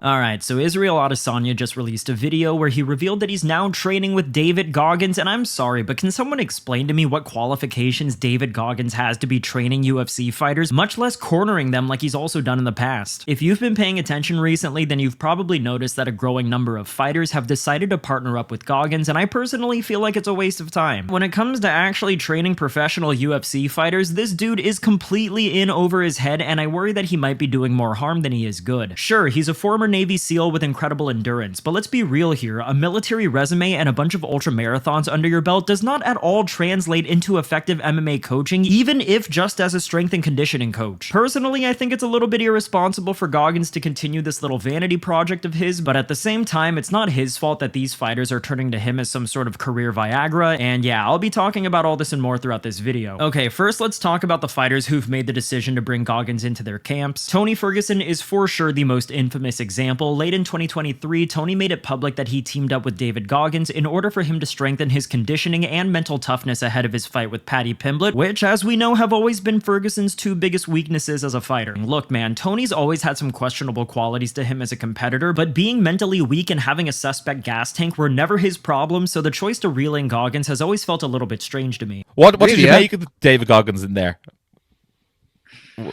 Alright, so Israel Adesanya just released a video where he revealed that he's now training with David Goggins, and I'm sorry, but can someone explain to me what qualifications David Goggins has to be training UFC fighters, much less cornering them like he's also done in the past? If you've been paying attention recently, then you've probably noticed that a growing number of fighters have decided to partner up with Goggins, and I personally feel like it's a waste of time. When it comes to actually training professional UFC fighters, this dude is completely in over his head, and I worry that he might be doing more harm than he is good. Sure, he's a former Navy SEAL with incredible endurance, but let's be real here, a military resume and a bunch of ultra marathons under your belt does not at all translate into effective MMA coaching, even if just as a strength and conditioning coach. Personally, I think it's a little bit irresponsible for Goggins to continue this little vanity project of his, but at the same time, it's not his fault that these fighters are turning to him as some sort of career Viagra, and yeah, I'll be talking about all this and more throughout this video. Okay, first let's talk about the fighters who've made the decision to bring Goggins into their camps. Tony Ferguson is for sure the most infamous example. Late in 2023, Tony made it public that he teamed up with David Goggins in order for him to strengthen his conditioning and mental toughness ahead of his fight with Paddy Pimblett, which, as we know, have always been Ferguson's two biggest weaknesses as a fighter. Look, man, Tony's always had some questionable qualities to him as a competitor, but being mentally weak and having a suspect gas tank were never his problem, so the choice to reel in Goggins has always felt a little bit strange to me. What did you make of David Goggins in there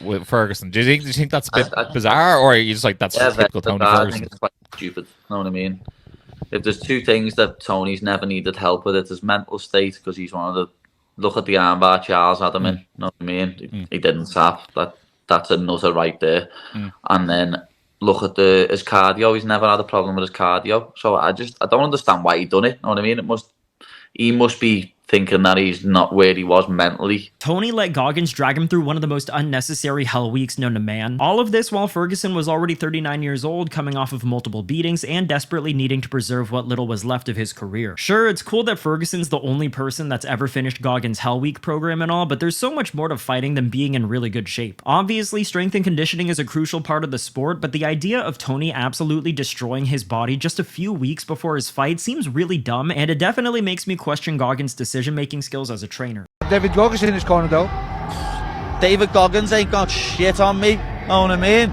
with Ferguson? Do you think that's a bit bizarre, or are you just like, that's typical Tony Ferguson? I think it's quite stupid. Know what I mean? If there's two things that Tony's never needed help with, it's his mental state, because he's one of the, look at the armbar Charles had him in. Know what I mean? He didn't tap. That's a nutter right there. And then look at his cardio. He's never had a problem with his cardio. So I don't understand why he done it. Know what I mean? He must be thinking that he's not where he was mentally. Tony let Goggins drag him through one of the most unnecessary hell weeks known to man. All of this while Ferguson was already 39 years old, coming off of multiple beatings, and desperately needing to preserve what little was left of his career. Sure, it's cool that Ferguson's the only person that's ever finished Goggins' Hell Week program and all, but there's so much more to fighting than being in really good shape. Obviously, strength and conditioning is a crucial part of the sport, but the idea of Tony absolutely destroying his body just a few weeks before his fight seems really dumb, and it definitely makes me question Goggins' decision-making skills as a trainer. David Goggins in his corner though. David Goggins ain't got shit on me, know what I mean?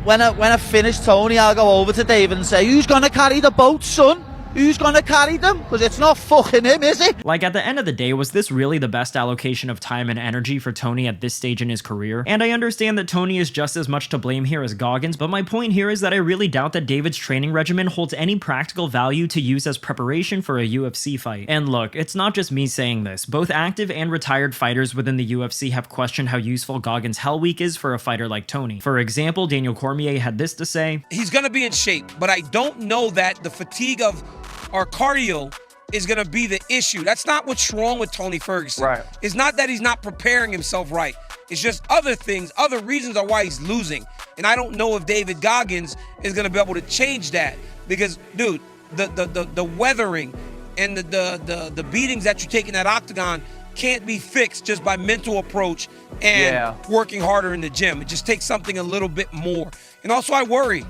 When I finish Tony, I'll go over to David and say, who's gonna carry the boat, son? Who's gonna carry them? Because it's not fucking him, is it? Like, at the end of the day, was this really the best allocation of time and energy for Tony at this stage in his career? And I understand that Tony is just as much to blame here as Goggins, but my point here is that I really doubt that David's training regimen holds any practical value to use as preparation for a UFC fight. And look, it's not just me saying this. Both active and retired fighters within the UFC have questioned how useful Goggins' Hell Week is for a fighter like Tony. For example, Daniel Cormier had this to say: he's gonna be in shape, but I don't know that the fatigue of our cardio is going to be the issue. That's not what's wrong with Tony Ferguson. Right. It's not that he's not preparing himself right. It's just other things, other reasons are why he's losing. And I don't know if David Goggins is going to be able to change that. Because, dude, the weathering and the beatings that you take in that octagon can't be fixed just by mental approach and working harder in the gym. It just takes something a little bit more. And also I worry,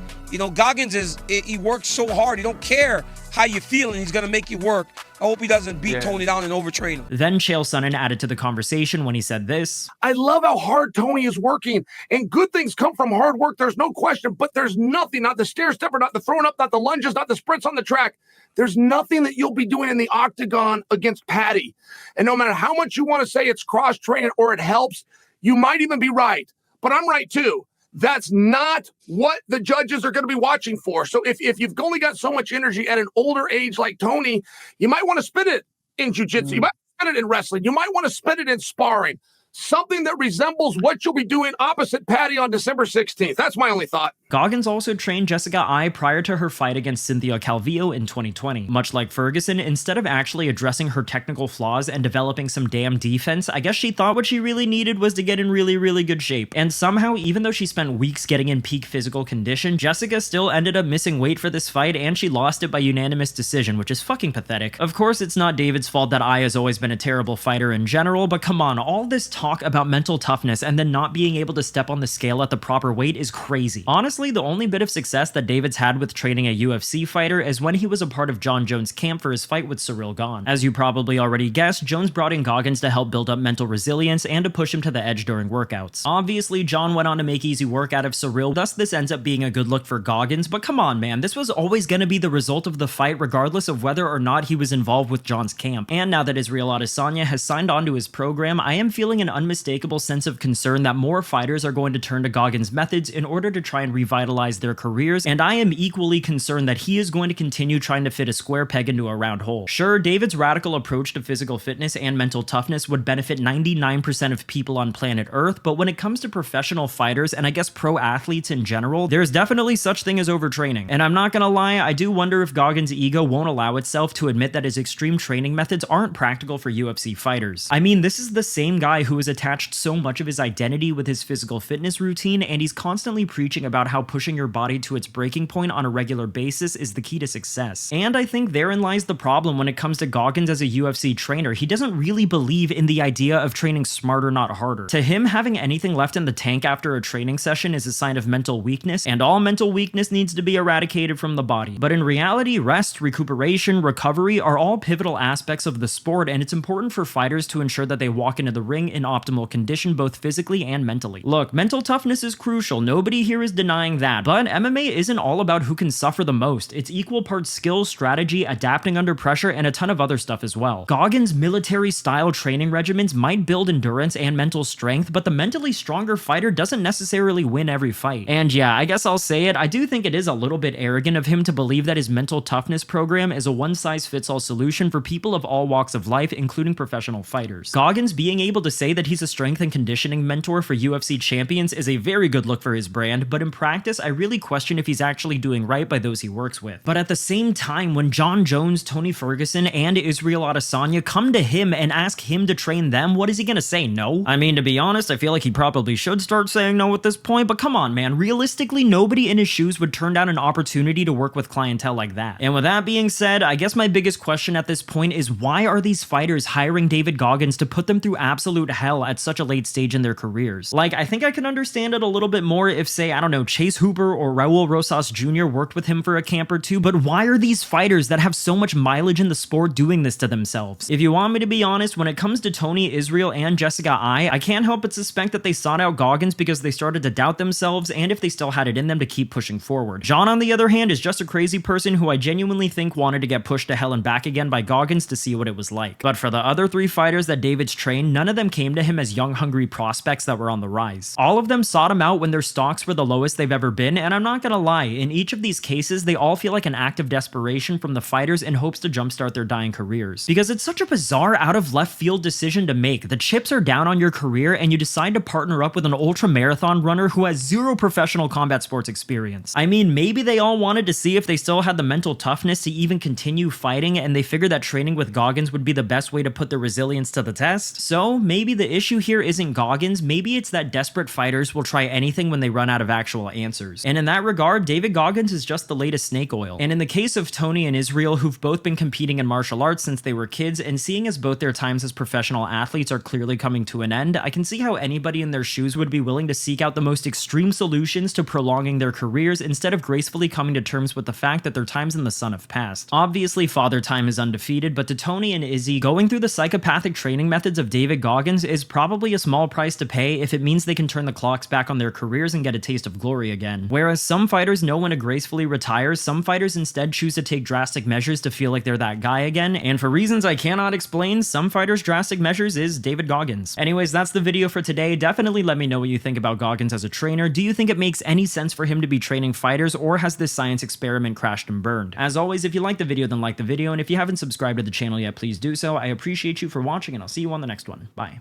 Goggins he works so hard. He don't care how you feel, and he's going to make you work. I hope he doesn't beat Tony down and overtrain him. Then Chael Sonnen added to the conversation when he said this: I love how hard Tony is working, and good things come from hard work, there's no question, but there's nothing, not the stair stepper, not the throwing up, not the lunges, not the sprints on the track. There's nothing that you'll be doing in the octagon against Paddy. And no matter how much you want to say it's cross-training or it helps, you might even be right, but I'm right too. That's not what the judges are going to be watching for. So if you've only got so much energy at an older age like Tony, you might want to spend it in jiu-jitsu. You might spend it in wrestling. You might want to spend it in sparring. Something that resembles what you'll be doing opposite Paddy on December 16th. That's my only thought. Goggins also trained Jessica Eye prior to her fight against Cynthia Calvillo in 2020. Much like Ferguson, instead of actually addressing her technical flaws and developing some damn defense, I guess she thought what she really needed was to get in really, really good shape. And somehow, even though she spent weeks getting in peak physical condition, Jessica still ended up missing weight for this fight, and she lost it by unanimous decision, which is fucking pathetic. Of course, it's not David's fault that Eye has always been a terrible fighter in general, but come on, all this talk about mental toughness and then not being able to step on the scale at the proper weight is crazy. Honestly, honestly, the only bit of success that David's had with training a UFC fighter is when he was a part of John Jones' camp for his fight with Cyril Gane. As you probably already guessed, Jones brought in Goggins to help build up mental resilience and to push him to the edge during workouts. Obviously, John went on to make easy work out of Cyril, thus this ends up being a good look for Goggins, but come on man, this was always going to be the result of the fight regardless of whether or not he was involved with John's camp. And now that Israel Adesanya has signed on to his program, I am feeling an unmistakable sense of concern that more fighters are going to turn to Goggins' methods in order to try and revitalize their careers, and I am equally concerned that he is going to continue trying to fit a square peg into a round hole. Sure, David's radical approach to physical fitness and mental toughness would benefit 99% of people on planet Earth, but when it comes to professional fighters, and I guess pro athletes in general, there's definitely such thing as overtraining. And I'm not gonna lie, I do wonder if Goggins' ego won't allow itself to admit that his extreme training methods aren't practical for UFC fighters. I mean, this is the same guy who has attached so much of his identity with his physical fitness routine, and he's constantly preaching about how pushing your body to its breaking point on a regular basis is the key to success. And I think therein lies the problem when it comes to Goggins as a UFC trainer. He doesn't really believe in the idea of training smarter, not harder. To him, having anything left in the tank after a training session is a sign of mental weakness, and all mental weakness needs to be eradicated from the body. But in reality, rest, recuperation, recovery are all pivotal aspects of the sport, and it's important for fighters to ensure that they walk into the ring in optimal condition both physically and mentally. Look, mental toughness is crucial, nobody here is denying that, but MMA isn't all about who can suffer the most. It's equal parts skill, strategy, adapting under pressure, and a ton of other stuff as well. Goggins' military-style training regimens might build endurance and mental strength, but the mentally stronger fighter doesn't necessarily win every fight. And yeah, I guess I'll say it, I do think it is a little bit arrogant of him to believe that his mental toughness program is a one-size-fits-all solution for people of all walks of life, including professional fighters. Goggins being able to say that he's a strength and conditioning mentor for UFC champions is a very good look for his brand, but in practice, I really question if he's actually doing right by those he works with. But at the same time, when John Jones, Tony Ferguson, and Israel Adesanya come to him and ask him to train them, what is he gonna say, no? I mean, to be honest, I feel like he probably should start saying no at this point, but come on, man, realistically, nobody in his shoes would turn down an opportunity to work with clientele like that. And with that being said, I guess my biggest question at this point is why are these fighters hiring David Goggins to put them through absolute hell at such a late stage in their careers? Like, I think I can understand it a little bit more if, say, I don't know, Chase Hooper or Raul Rosas Jr. worked with him for a camp or two, but why are these fighters that have so much mileage in the sport doing this to themselves? If you want me to be honest, when it comes to Tony, Israel, and Jessica I can't help but suspect that they sought out Goggins because they started to doubt themselves and if they still had it in them to keep pushing forward. John, on the other hand, is just a crazy person who I genuinely think wanted to get pushed to hell and back again by Goggins to see what it was like. But for the other three fighters that David's trained, none of them came to him as young, hungry prospects that were on the rise. All of them sought him out when their stocks were the lowest they've ever been, and I'm not gonna lie, in each of these cases, they all feel like an act of desperation from the fighters in hopes to jumpstart their dying careers. Because it's such a bizarre, out of left field decision to make. The chips are down on your career, and you decide to partner up with an ultra marathon runner who has zero professional combat sports experience. I mean, maybe they all wanted to see if they still had the mental toughness to even continue fighting, and they figured that training with Goggins would be the best way to put their resilience to the test. So maybe the issue here isn't Goggins, maybe it's that desperate fighters will try anything when they run out of actual answers. And in that regard, David Goggins is just the latest snake oil. And in the case of Tony and Israel, who've both been competing in martial arts since they were kids, and seeing as both their times as professional athletes are clearly coming to an end, I can see how anybody in their shoes would be willing to seek out the most extreme solutions to prolonging their careers instead of gracefully coming to terms with the fact that their times in the sun have passed. Obviously, Father Time is undefeated, but to Tony and Izzy, going through the psychopathic training methods of David Goggins is probably a small price to pay if it means they can turn the clocks back on their careers and get a taste of glory again. Whereas some fighters know when to gracefully retire, some fighters instead choose to take drastic measures to feel like they're that guy again, and for reasons I cannot explain, some fighters' drastic measures is David Goggins. Anyways, that's the video for today. Definitely let me know what you think about Goggins as a trainer. Do you think it makes any sense for him to be training fighters, or has this science experiment crashed and burned? As always, if you like the video, then like the video, and if you haven't subscribed to the channel yet, please do so. I appreciate you for watching, and I'll see you on the next one. Bye.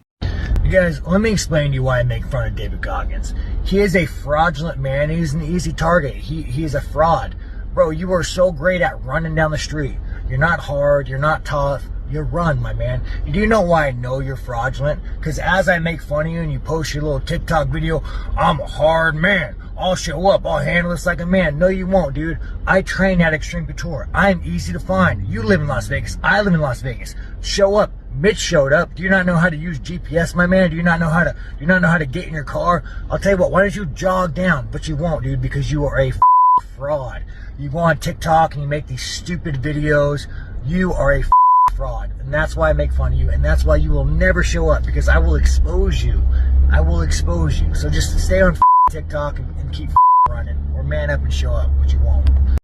You guys, let me explain to you why I make fun of David Goggins. He is a fraudulent man. He's an easy target. He is a fraud. Bro, you are so great at running down the street. You're not hard. You're not tough. You run, my man. Do you know why I know you're fraudulent? Because as I make fun of you and you post your little TikTok video, I'm a hard man. I'll show up. I'll handle this like a man. No, you won't, dude. I train at Extreme Couture. I'm easy to find. You live in Las Vegas. I live in Las Vegas. Show up. Mitch showed up. Do you not know how to use GPS, my man? Do you not know how to get in your car? I'll tell you what, why don't you jog down? But you won't, dude, because you are a fraud. You go on TikTok and you make these stupid videos. You are a fraud. And that's why I make fun of you. And that's why you will never show up, because I will expose you. I will expose you. So just stay on TikTok and keep running. Or man up and show up, but you won't.